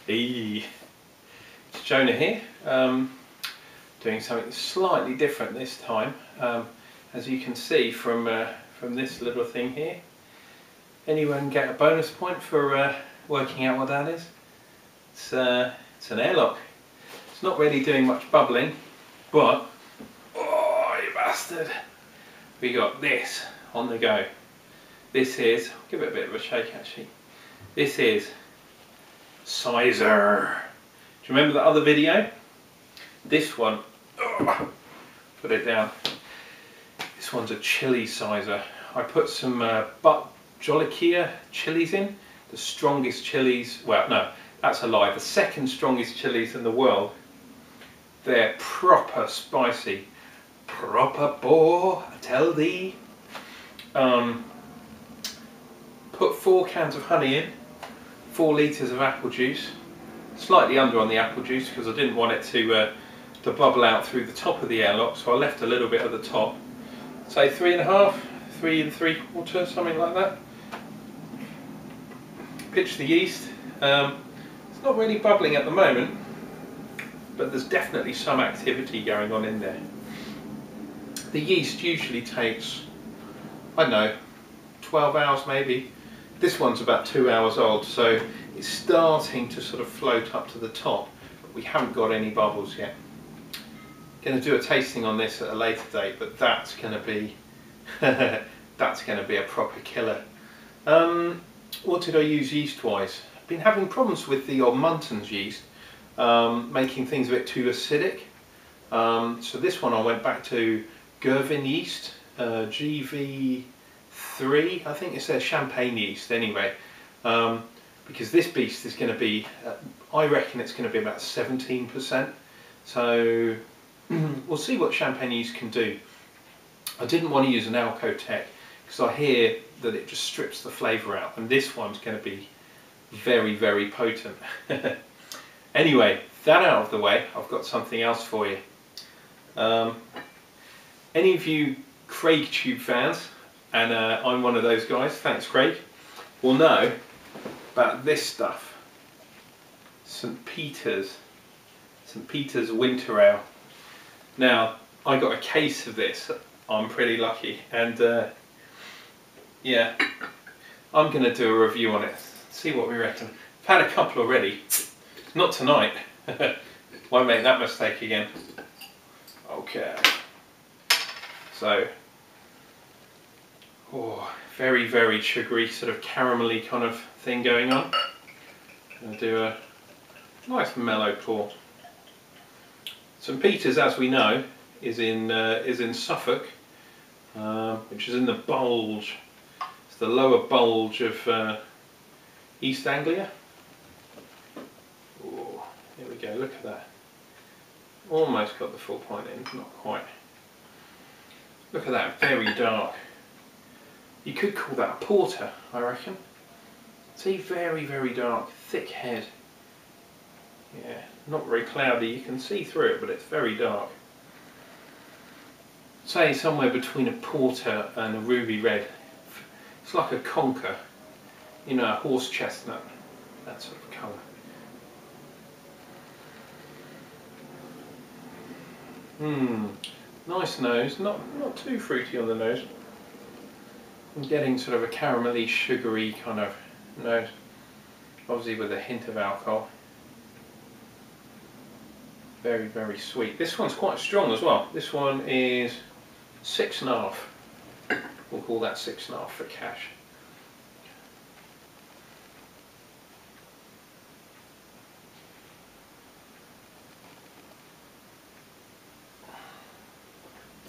Hey, it's Jonah here, doing something slightly different this time. As you can see from this little thing here, anyone get a bonus point for working out what that is? It's an airlock. It's not really doing much bubbling, but oh, you bastard! We got this on the go. This is, I'll give it a bit of a shake actually. This is Cyser. Do you remember that other video? This one, put it down. This one's a Chilli Cyser. I put some Jollikia chilies in, the strongest chilies. Well, no, that's a lie. The second strongest chilies in the world. They're proper spicy, proper boar, I tell thee. Put 4 cans of honey in. 4 litres of apple juice, slightly under on the apple juice because I didn't want it to bubble out through the top of the airlock, so I left a little bit at the top. Say 3.5, 3 3/4, something like that. Pitch the yeast. It's not really bubbling at the moment, but there's definitely some activity going on in there. The yeast usually takes, I don't know, 12 hours maybe. This one's about 2 hours old, so it's starting to sort of float up to the top, but we haven't got any bubbles yet. Going to do a tasting on this at a later date, but that's going to be that's going to be a proper killer. What did I use yeast wise? I've been having problems with the old Muntons yeast, making things a bit too acidic. So this one I went back to Gervin yeast, GV3, I think it's their champagne yeast anyway, because this beast is going to be, I reckon it's going to be about 17%, so we'll see what champagne yeast can do. I didn't want to use an Alcotech because I hear that it just strips the flavour out, and this one's going to be very, very potent. Anyway, that out of the way, I've got something else for you. Any of you Craig Tube fans, and I'm one of those guys, thanks Craig, will know about this stuff. St. Peter's Winter Ale. Now, I got a case of this, I'm pretty lucky, and yeah, I'm going to do a review on it, see what we reckon. I've had a couple already, not tonight, won't make that mistake again. Okay, so, oh, very, very sugary, sort of caramelly kind of thing going on. I'm going to do a nice mellow pour. St. Peter's, as we know, is in Suffolk, which is in the bulge. It's the lower bulge of East Anglia. Oh, here we go. Look at that. Almost got the full pint in, not quite. Look at that, very dark. You could call that a porter, I reckon. See, very, very dark, thick head. Yeah, not very cloudy, you can see through it, but it's very dark. Say somewhere between a porter and a ruby red. It's like a conker, you know, a horse chestnut, that sort of colour. Nice nose, not too fruity on the nose. I'm getting sort of a caramelly, sugary kind of nose, obviously with a hint of alcohol. Very, very sweet. This one's quite strong as well. This one is 6.5. We'll call that 6.5 for cash.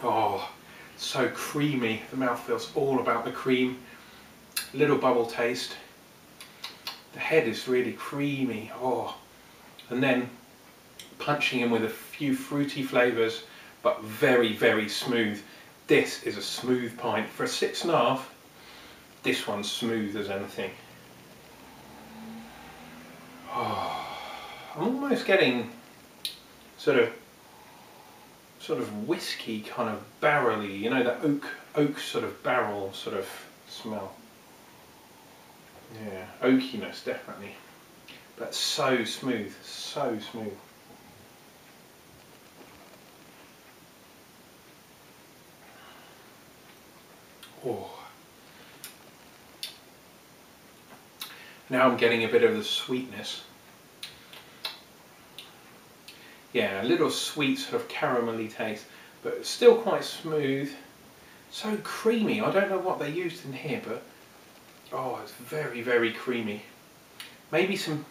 Oh, so creamy. The mouth feels all about the cream. Little bubble taste. The head is really creamy. Oh, and then punching in with a few fruity flavours, but very, very smooth. This is a smooth pint. For a 6.5, this one's smooth as anything. Oh, I'm almost getting sort of whiskey kind of barrely, you know, that oak sort of barrel sort of smell. Yeah, oakiness definitely. but so smooth, so smooth. Oh. Now I'm getting a bit of the sweetness. Yeah, a little sweet sort of caramelly taste, but still quite smooth. So creamy. I don't know what they used in here, but oh, it's very, very creamy. Maybe some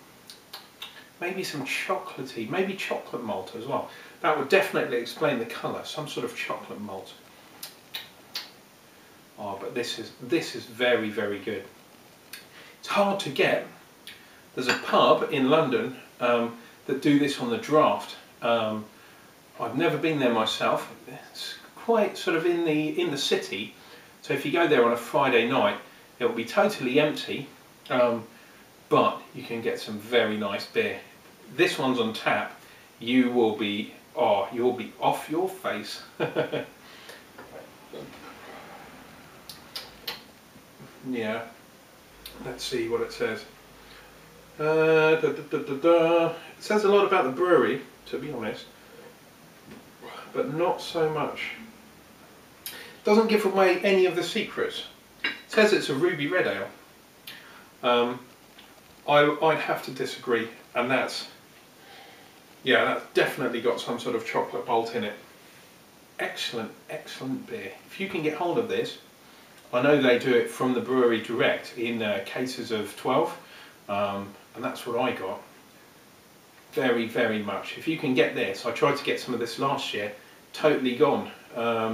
chocolatey, maybe chocolate malt as well. That would definitely explain the colour. Some sort of chocolate malt. Oh, but this is very, very good. It's hard to get. There's a pub in London that do this on the draft. I've never been there myself. It's quite sort of in the city, so if you go there on a Friday night, it will be totally empty, but you can get some very nice beer. This one's on tap. You will be off your face. Yeah. Let's see what it says. It says a lot about the brewery, to be honest, but not so much. Doesn't give away any of the secrets. It says it's a ruby red ale. I'd have to disagree, and that's definitely got some sort of chocolate malt in it. Excellent, excellent beer. If you can get hold of this, I know they do it from the brewery direct in cases of 12, and that's what I got. Very, very much. If you can get this, I tried to get some of this last year, totally gone,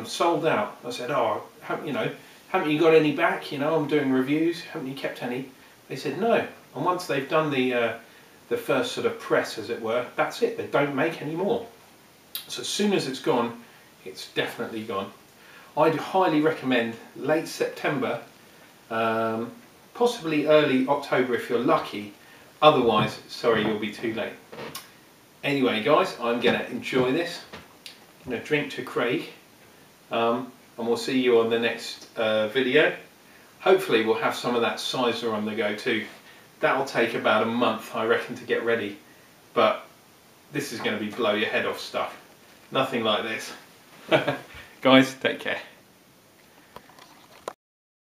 sold out. I said, oh, haven't you got any back? You know, I'm doing reviews. Haven't you kept any? They said no. And once they've done the first sort of press, as it were, that's it. They don't make any more. So as soon as it's gone, it's definitely gone. I'd highly recommend late September, possibly early October if you're lucky. Otherwise, sorry, you'll be too late. Anyway, guys, I'm going to enjoy this. I'm going to drink to Craig, and we'll see you on the next video. Hopefully we'll have some of that Cyser on the go too. That'll take about a month, I reckon, to get ready. But this is going to be blow your head off stuff. Nothing like this. Guys, take care.